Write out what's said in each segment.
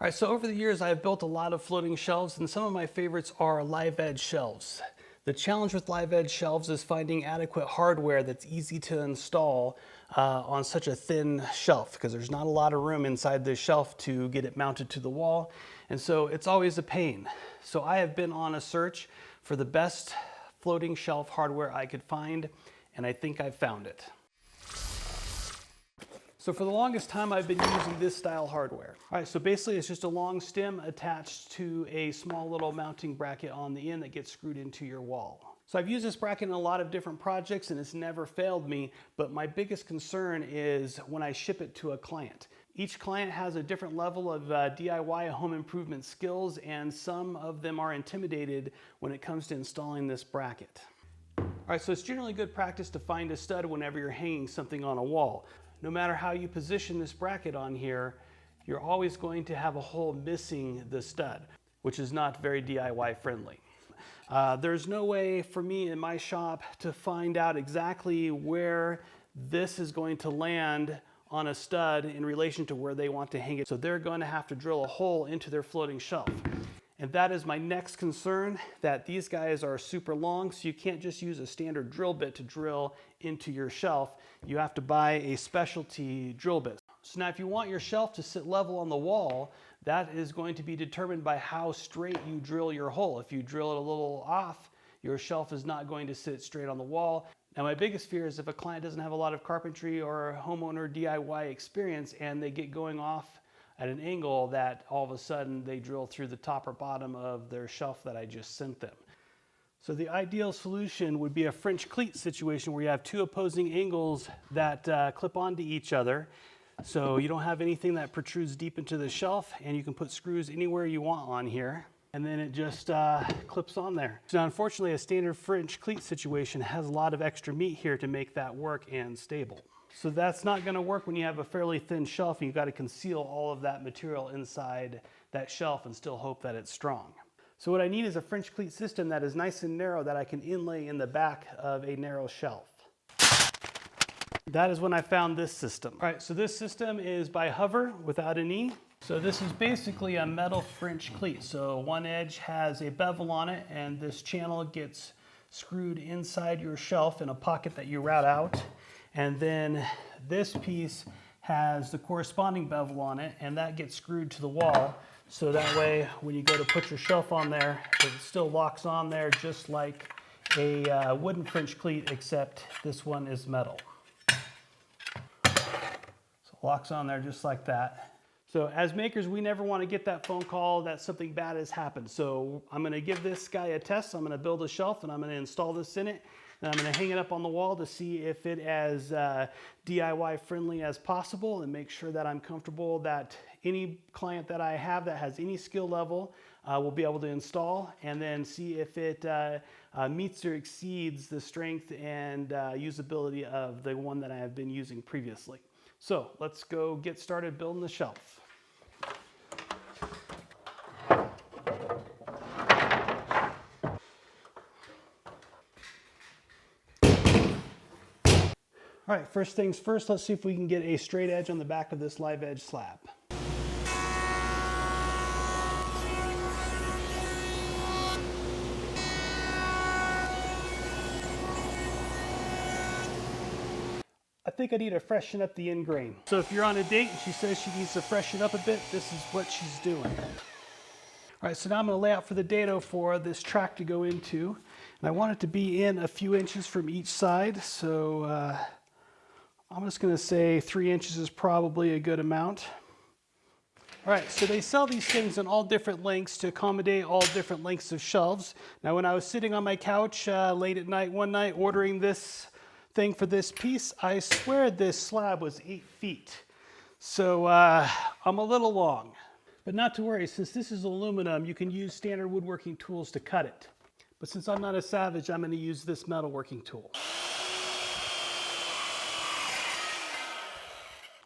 All right, so over the years, I've built a lot of floating shelves, and some of my favorites are live edge shelves. The challenge with live edge shelves is finding adequate hardware that's easy to install on such a thin shelf, because there's not a lot of room inside this shelf to get it mounted to the wall, and so it's always a pain. So I have been on a search for the best floating shelf hardware I could find, and I think I've found it. So for the longest time, I've been using this style hardware. All right, so basically it's just a long stem attached to a small little mounting bracket on the end that gets screwed into your wall. So I've used this bracket in a lot of different projects and it's never failed me, but my biggest concern is when I ship it to a client. Each client has a different level of DIY home improvement skills, and some of them are intimidated when it comes to installing this bracket. All right, so it's generally good practice to find a stud whenever you're hanging something on a wall. No matter how you position this bracket on here, you're always going to have a hole missing the stud, which is not very DIY friendly. There's no way for me in my shop to find out exactly where this is going to land on a stud in relation to where they want to hang it. So they're going to have to drill a hole into their floating shelf. And that is my next concern, that these guys are super long, so you can't just use a standard drill bit to drill into your shelf. You have to buy a specialty drill bit. So now if you want your shelf to sit level on the wall, that is going to be determined by how straight you drill your hole. If you drill it a little off, your shelf is not going to sit straight on the wall. Now my biggest fear is if a client doesn't have a lot of carpentry or homeowner DIY experience and they get going off at an angle, that all of a sudden they drill through the top or bottom of their shelf that I just sent them. So the ideal solution would be a French cleat situation where you have two opposing angles that clip onto each other. So you don't have anything that protrudes deep into the shelf, and you can put screws anywhere you want on here, and then it just clips on there. So now, unfortunately, a standard French cleat situation has a lot of extra meat here to make that work and stable. So that's not going to work when you have a fairly thin shelf and you've got to conceal all of that material inside that shelf and still hope that it's strong. So what I need is a French cleat system that is nice and narrow that I can inlay in the back of a narrow shelf. That is when I found this system. All right, so this system is by Hovr without an E. So this is basically a metal French cleat. So one edge has a bevel on it, and this channel gets screwed inside your shelf in a pocket that you route out. And then this piece has the corresponding bevel on it, and that gets screwed to the wall. So that way, when you go to put your shelf on there, it still locks on there just like a wooden French cleat, except this one is metal. So it locks on there just like that. So as makers, we never want to get that phone call that something bad has happened. So I'm going to give this guy a test. I'm going to build a shelf and I'm going to install this in it. And I'm going to hang it up on the wall to see if it is DIY friendly as possible, and make sure that I'm comfortable that any client that I have that has any skill level will be able to install, and then see if it meets or exceeds the strength and usability of the one that I have been using previously. So let's go get started building the shelf. All right, first things first, let's see if we can get a straight edge on the back of this live edge slab. I think I need to freshen up the end grain. So if you're on a date and she says she needs to freshen up a bit, this is what she's doing. All right, so now I'm going to lay out for the dado for this track to go into. And I want it to be in a few inches from each side, so I'm just going to say 3 inches is probably a good amount. All right, so they sell these things in all different lengths to accommodate all different lengths of shelves. Now, when I was sitting on my couch late at night one night ordering this thing for this piece, I swear this slab was 8 feet. So I'm a little long. But not to worry, since this is aluminum, you can use standard woodworking tools to cut it. But since I'm not a savage, I'm going to use this metalworking tool.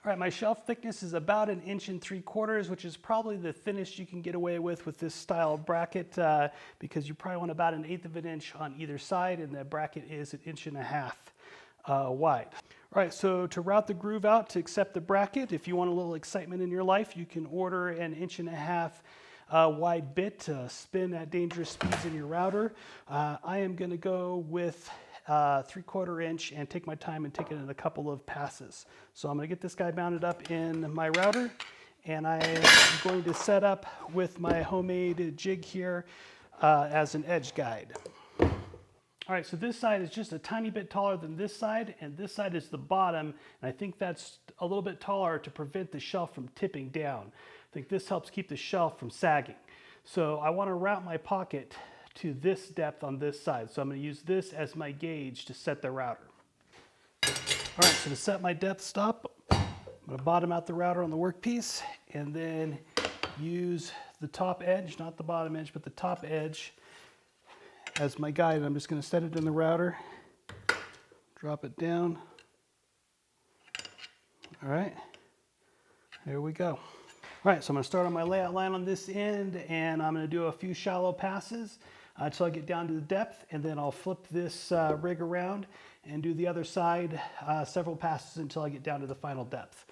All right, my shelf thickness is about 1 3/4 inches, which is probably the thinnest you can get away with this style bracket, because you probably want about 1/8 of an inch on either side, and the bracket is 1.5 inches wide. All right, so to route the groove out to accept the bracket, if you want a little excitement in your life, you can order an 1.5 wide bit to spin at dangerous speeds in your router. I am going to go with 3/4 inch and take my time and take it in a couple of passes. So I'm going to get this guy mounted up in my router, and I am going to set up with my homemade jig here as an edge guide. All right, so this side is just a tiny bit taller than this side, and this side is the bottom, and I think that's a little bit taller to prevent the shelf from tipping down. I think this helps keep the shelf from sagging. So I want to route my pocket to this depth on this side. So I'm going to use this as my gauge to set the router. All right, so to set my depth stop, I'm going to bottom out the router on the workpiece and then use the top edge, not the bottom edge, but the top edge as my guide. I'm just going to set it in the router, drop it down. All right, there we go. All right, so I'm going to start on my layout line on this end, and I'm going to do a few shallow passes until I get down to the depth, and then I'll flip this rig around and do the other side several passes until I get down to the final depth.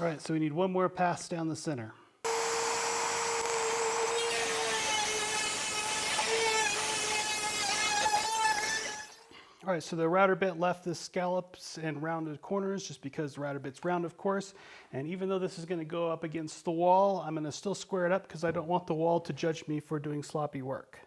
All right, so we need one more pass down the center. All right, so the router bit left the scallops and rounded corners just because the router bit's round, of course. And even though this is going to go up against the wall, I'm going to still square it up because I don't want the wall to judge me for doing sloppy work.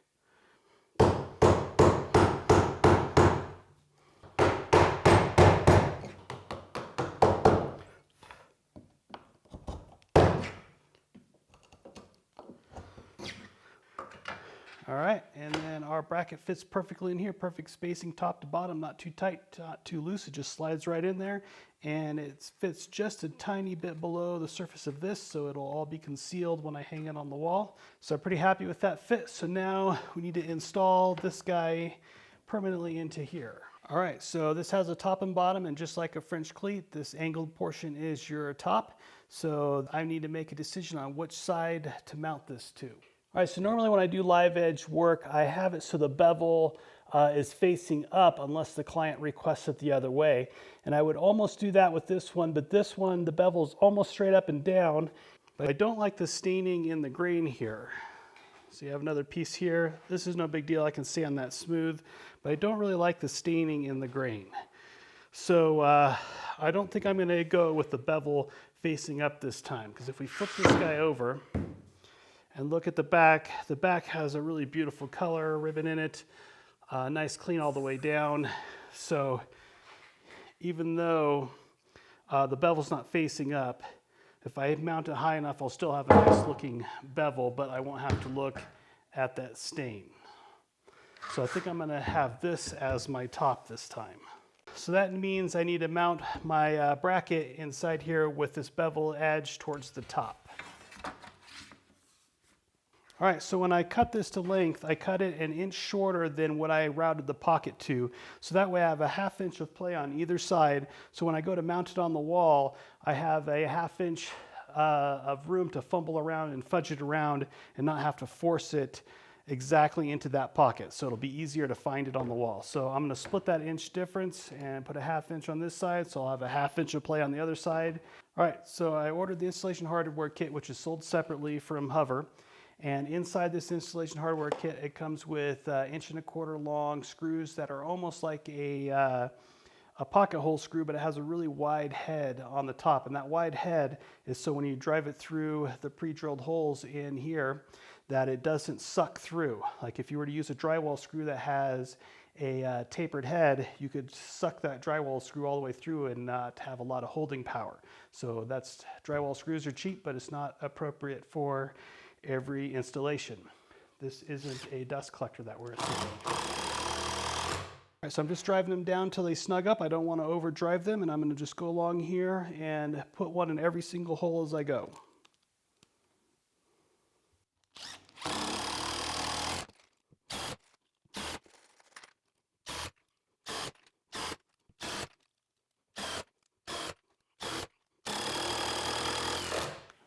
All right, and then our bracket fits perfectly in here, perfect spacing top to bottom, not too tight, not too loose. It just slides right in there, and it fits just a tiny bit below the surface of this, so it'll all be concealed when I hang it on the wall. So I'm pretty happy with that fit. So now we need to install this guy permanently into here. All right, so this has a top and bottom, and just like a French cleat, this angled portion is your top. So I need to make a decision on which side to mount this to. All right, so normally when I do live edge work, I have it so the bevel is facing up unless the client requests it the other way. And I would almost do that with this one, but this one, the bevel is almost straight up and down. But I don't like the staining in the grain here. So you have another piece here. This is no big deal, I can sand that smooth, but I don't really like the staining in the grain. So I don't think I'm gonna go with the bevel facing up this time, because if we flip this guy over, and look at the back has a really beautiful color ribbon in it, nice clean all the way down. So even though the bevel's not facing up, if I mount it high enough, I'll still have a nice looking bevel, but I won't have to look at that stain. So I think I'm gonna have this as my top this time. So that means I need to mount my bracket inside here with this bevel edge towards the top. All right, so when I cut this to length, I cut it 1 inch shorter than what I routed the pocket to. So that way I have a 1/2 inch of play on either side. So when I go to mount it on the wall, I have a 1/2 inch of room to fumble around and fudge it around and not have to force it exactly into that pocket. So it'll be easier to find it on the wall. So I'm gonna split that inch difference and put a 1/2 inch on this side. So I'll have a 1/2 inch of play on the other side. All right, so I ordered the installation hardware kit, which is sold separately from Hovr. And inside this installation hardware kit, it comes with 1.25 inch long screws that are almost like a pocket hole screw, but it has a really wide head on the top. And that wide head is so when you drive it through the pre-drilled holes in here, that it doesn't suck through. Like if you were to use a drywall screw that has a tapered head, you could suck that drywall screw all the way through and not have a lot of holding power. So drywall screws are cheap, but it's not appropriate for every installation. This isn't a dust collector that we're installing. All right, so I'm just driving them down till they snug up. I don't want to overdrive them, and I'm going to just go along here and put one in every single hole as I go.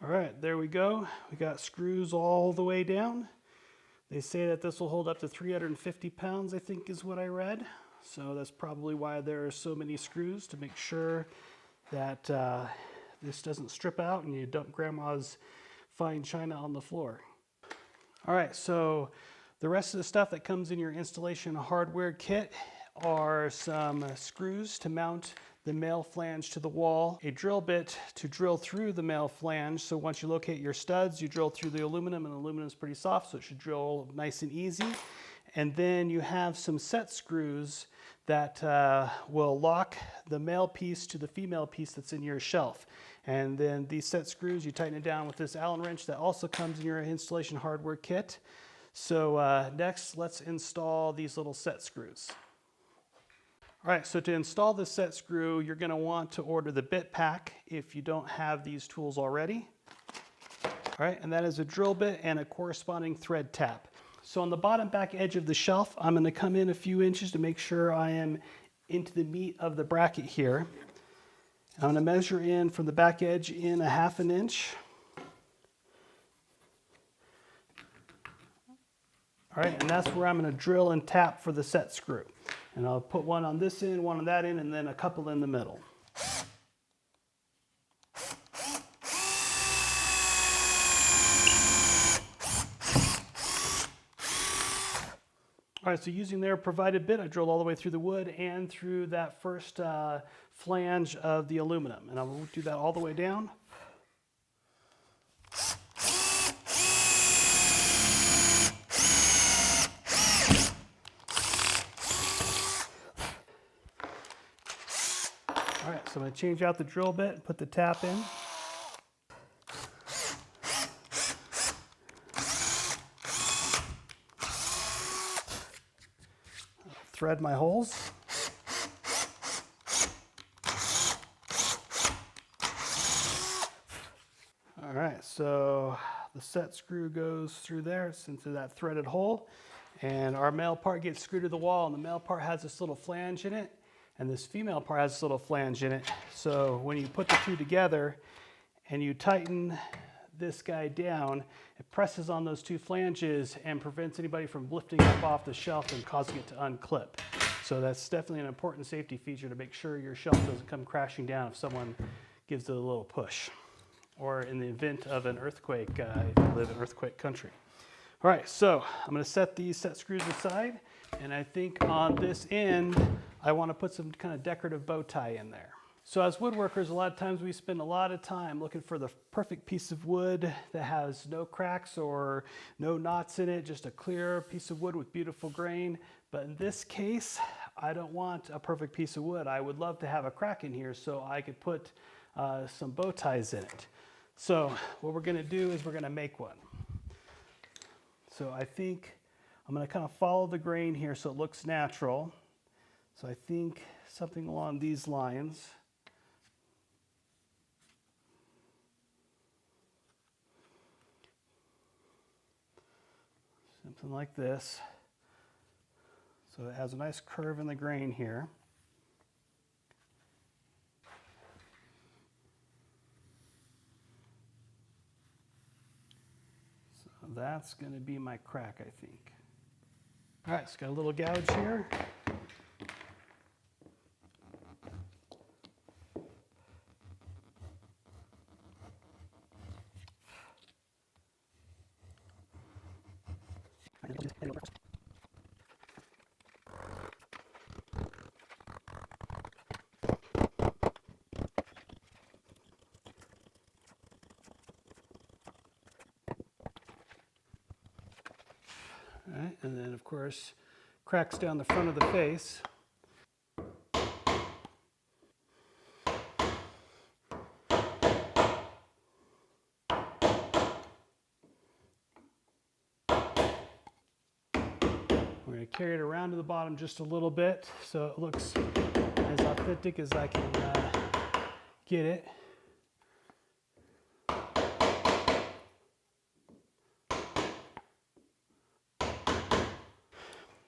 All right, there we go. We got screws all the way down. They say that this will hold up to 350 pounds, I think is what I read. So that's probably why there are so many screws, to make sure that this doesn't strip out and you dump grandma's fine china on the floor. All right, so the rest of the stuff that comes in your installation hardware kit are some screws to mount the male flange to the wall, a drill bit to drill through the male flange. So once you locate your studs, you drill through the aluminum, and the aluminum is pretty soft, so it should drill nice and easy. And then you have some set screws that will lock the male piece to the female piece that's in your shelf. And then these set screws, you tighten it down with this Allen wrench that also comes in your installation hardware kit. So next, let's install these little set screws. All right, so to install this set screw, you're going to want to order the bit pack if you don't have these tools already. All right, and that is a drill bit and a corresponding thread tap. So on the bottom back edge of the shelf, I'm going to come in a few inches to make sure I am into the meat of the bracket here. I'm going to measure in from the back edge in 1/2 inch. All right, and that's where I'm going to drill and tap for the set screw. And I'll put one on this end, one on that end, and then a couple in the middle. All right, so using their provided bit, I drilled all the way through the wood and through that first flange of the aluminum. And I will do that all the way down. All right, so I'm going to change out the drill bit and put the tap in. Thread my holes. All right, so the set screw goes through there, it's into that threaded hole, and our male part gets screwed to the wall, and the male part has this little flange in it, and this female part has this little flange in it. So when you put the two together and you tighten this guy down, it presses on those two flanges and prevents anybody from lifting up off the shelf and causing it to unclip. So that's definitely an important safety feature to make sure your shelf doesn't come crashing down if someone gives it a little push, or in the event of an earthquake if you live in earthquake country. All right, so I'm going to set these set screws aside, and I think on this end I want to put some kind of decorative bow tie in there. So as woodworkers, a lot of times we spend a lot of time looking for the perfect piece of wood that has no cracks or no knots in it, just a clear piece of wood with beautiful grain. But in this case, I don't want a perfect piece of wood. I would love to have a crack in here so I could put some bow ties in it. So what we're going to do is we're going to make one. So I think I'm going to kind of follow the grain here so it looks natural. So I think something along these lines. Something like this. So it has a nice curve in the grain here. So that's going to be my crack, I think. All right, it's got a little gouge here. All right, and then of course cracks down the front of the face. We're going to carry it around to the bottom just a little bit so it looks as authentic as I can get it.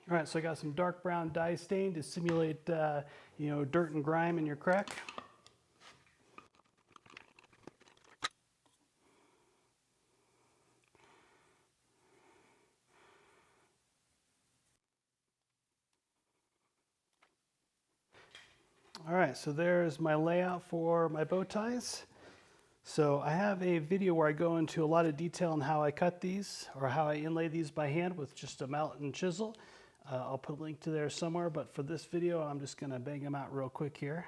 All right, so I got some dark brown dye stain to simulate, dirt and grime in your crack. All right, so there's my layout for my bow ties. So I have a video where I go into a lot of detail on how I cut these or how I inlay these by hand with just a mallet and chisel. I'll put a link to there somewhere, but for this video, I'm just gonna bang them out real quick here.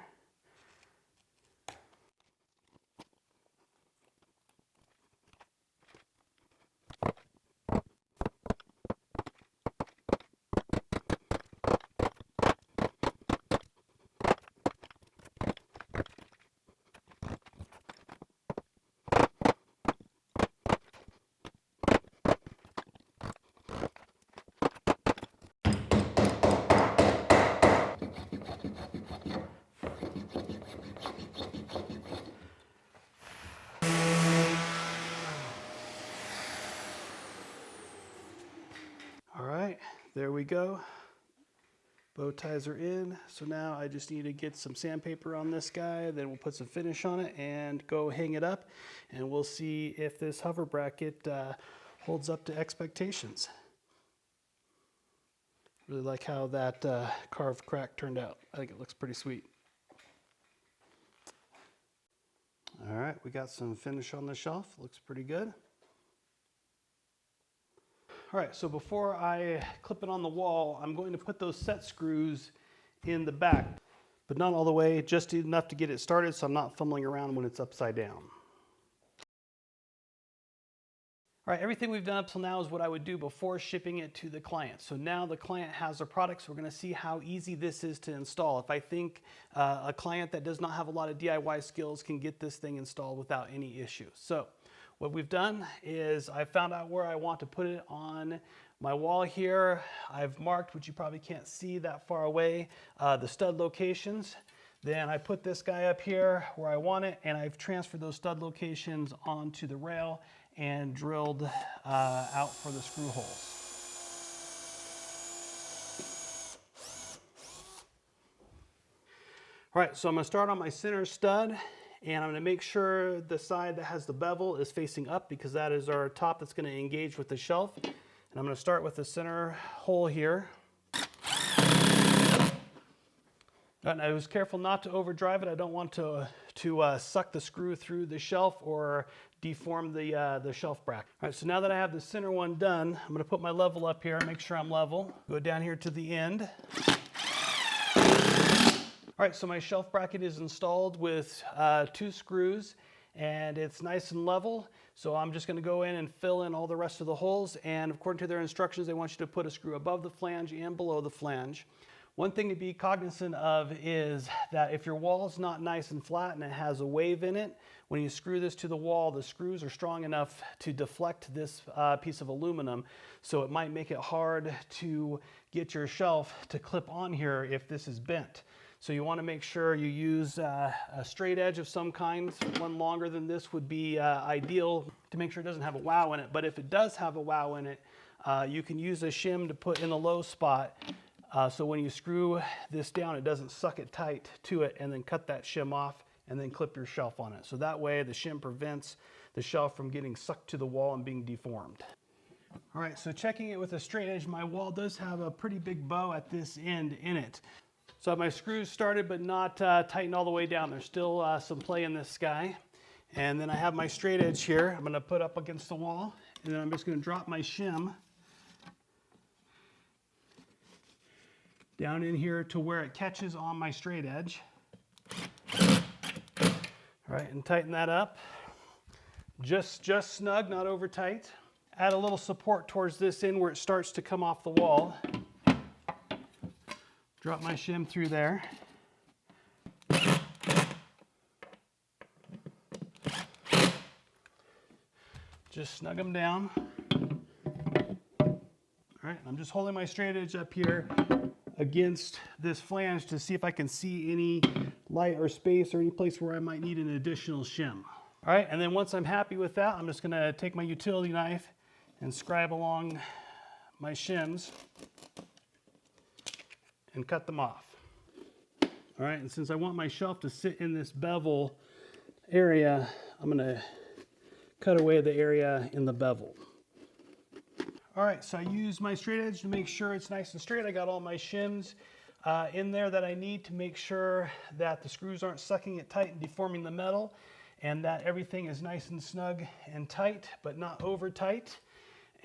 All right, there we go. Bow ties are in. So now I just need to get some sandpaper on this guy, then we'll put some finish on it and go hang it up, and we'll see if this hover bracket holds up to expectations. Really like how that carved crack turned out. I think it looks pretty sweet. All right, we got some finish on the shelf. Looks pretty good. All right, so before I clip it on the wall, I'm going to put those set screws in the back, but not all the way, just enough to get it started so I'm not fumbling around when it's upside down. All right, everything we've done up till now is what I would do before shipping it to the client. So now the client has a product, so we're gonna see how easy this is to install. If I think a client that does not have a lot of DIY skills can get this thing installed without any issues. So what we've done is I found out where I want to put it on my wall here. I've marked, which you probably can't see that far away, the stud locations. Then I put this guy up here where I want it, and I've transferred those stud locations onto the rail and drilled out for the screw holes. All right, so I'm gonna start on my center stud, and I'm gonna make sure the side that has the bevel is facing up because that is our top that's gonna engage with the shelf. And I'm gonna start with the center hole here. And I was careful not to overdrive it. I don't want to suck the screw through the shelf or deform the shelf bracket. All right, so now that I have the center one done, I'm gonna put my level up here, make sure I'm level. Go down here to the end. All right, so my shelf bracket is installed with 2 screws, and it's nice and level. So I'm just gonna go in and fill in all the rest of the holes, and according to their instructions, they want you to put a screw above the flange and below the flange. One thing to be cognizant of is that if your wall is not nice and flat and it has a wave in it, when you screw this to the wall, the screws are strong enough to deflect this piece of aluminum, so it might make it hard to get your shelf to clip on here if this is bent. So you want to make sure you use a straight edge of some kind. One longer than this would be ideal to make sure it doesn't have a wow in it. But if it does have a wow in it, you can use a shim to put in the low spot. So when you screw this down, it doesn't suck it tight to it, and then cut that shim off and then clip your shelf on it. So that way the shim prevents the shelf from getting sucked to the wall and being deformed. All right, so checking it with a straight edge, my wall does have a pretty big bow at this end in it. So I have my screws started but not tightened all the way down. There's still some play in this guy. And then I have my straight edge here. I'm gonna put up against the wall, and then I'm just gonna drop my shim down in here to where it catches on my straight edge. All right, and tighten that up. Just snug, not over tight. Add a little support towards this end where it starts to come off the wall. Drop my shim through there. Just snug them down. All right, I'm just holding my straight edge up here against this flange to see if I can see any light or space or any place where I might need an additional shim. All right, and then once I'm happy with that, I'm just gonna take my utility knife and scribe along my shims and cut them off. All right, and since I want my shelf to sit in this bevel area, I'm gonna cut away the area in the bevel. All right, so I use my straight edge to make sure it's nice and straight. I got all my shims in there that I need to make sure that the screws aren't sucking it tight and deforming the metal, and that everything is nice and snug and tight, but not over tight.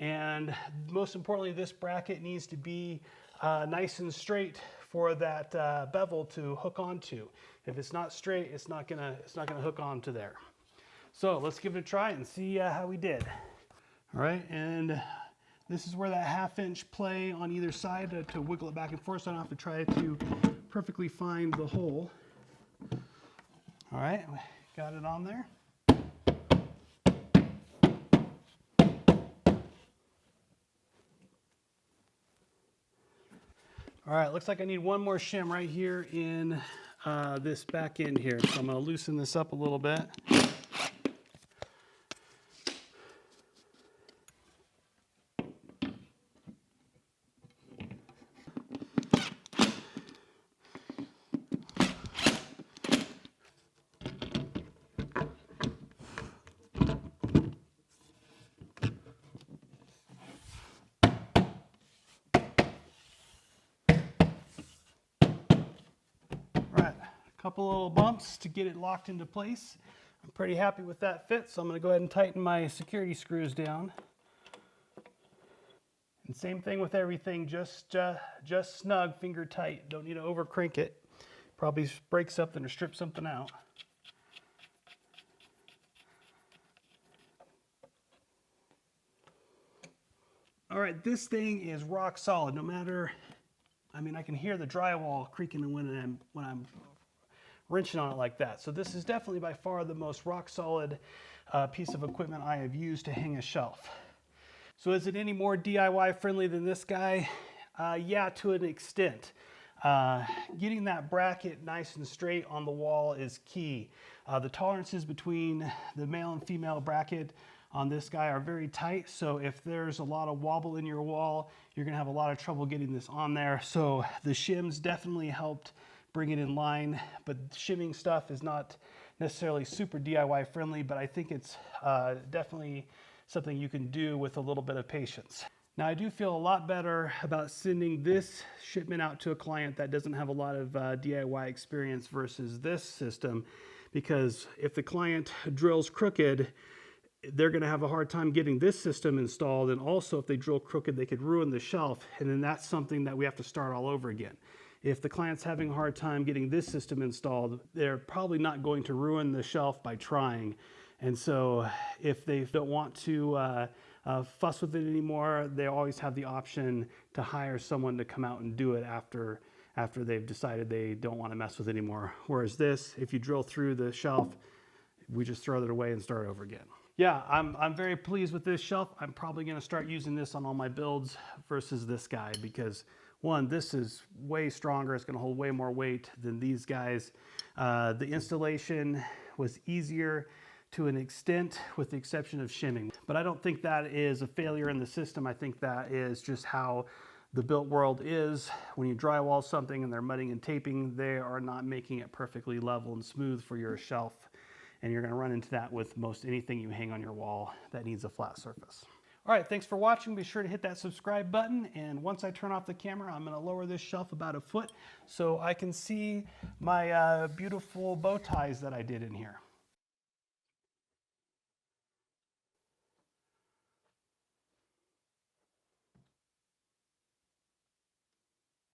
And most importantly, this bracket needs to be nice and straight for that bevel to hook onto. If it's not straight, it's not gonna hook onto there. So let's give it a try and see how we did. All right, and this is where that 1/2 inch play on either side to wiggle it back and forth, so I don't have to try to perfectly find the hole. All right, got it on there. All right, looks like I need one more shim right here in this back end here. So I'm gonna loosen this up a little bit. Couple little bumps to get it locked into place. I'm pretty happy with that fit, so I'm going to go ahead and tighten my security screws down. And same thing with everything, just snug, finger tight. Don't need to over crank it. Probably break something or strip something out. All right, this thing is rock solid. No matter, I mean, I can hear the drywall creaking when I'm wrenching on it like that. So this is definitely by far the most rock solid piece of equipment I have used to hang a shelf. So is it any more DIY friendly than this guy? Yeah, to an extent. Getting that bracket nice and straight on the wall is key. The tolerances between the male and female bracket on this guy are very tight, so if there's a lot of wobble in your wall, you're gonna have a lot of trouble getting this on there. So the shims definitely helped bring it in line, but shimming stuff is not necessarily super DIY friendly, but I think it's definitely something you can do with a little bit of patience. Now I do feel a lot better about sending this shipment out to a client that doesn't have a lot of DIY experience versus this system, because if the client drills crooked, they're going to have a hard time getting this system installed, and also if they drill crooked, they could ruin the shelf, and then that's something that we have to start all over again. If the client's having a hard time getting this system installed, they're probably not going to ruin the shelf by trying. And so if they don't want to fuss with it anymore, they always have the option to hire someone to come out and do it after they've decided they don't want to mess with it anymore. Whereas this, if you drill through the shelf, we just throw it away and start over again. Yeah, I'm very pleased with this shelf. I'm probably going to start using this on all my builds versus this guy, because one, this is way stronger. It's going to hold way more weight than these guys. The installation was easier to an extent, with the exception of shimming. But I don't think that is a failure in the system. I think that is just how the built world is. When you drywall something and they're mudding and taping, they are not making it perfectly level and smooth for your shelf. And you're going to run into that with most anything you hang on your wall that needs a flat surface. All right, thanks for watching. Be sure to hit that subscribe button. And once I turn off the camera, I'm going to lower this shelf about 1 foot so I can see my beautiful bow ties that I did in here.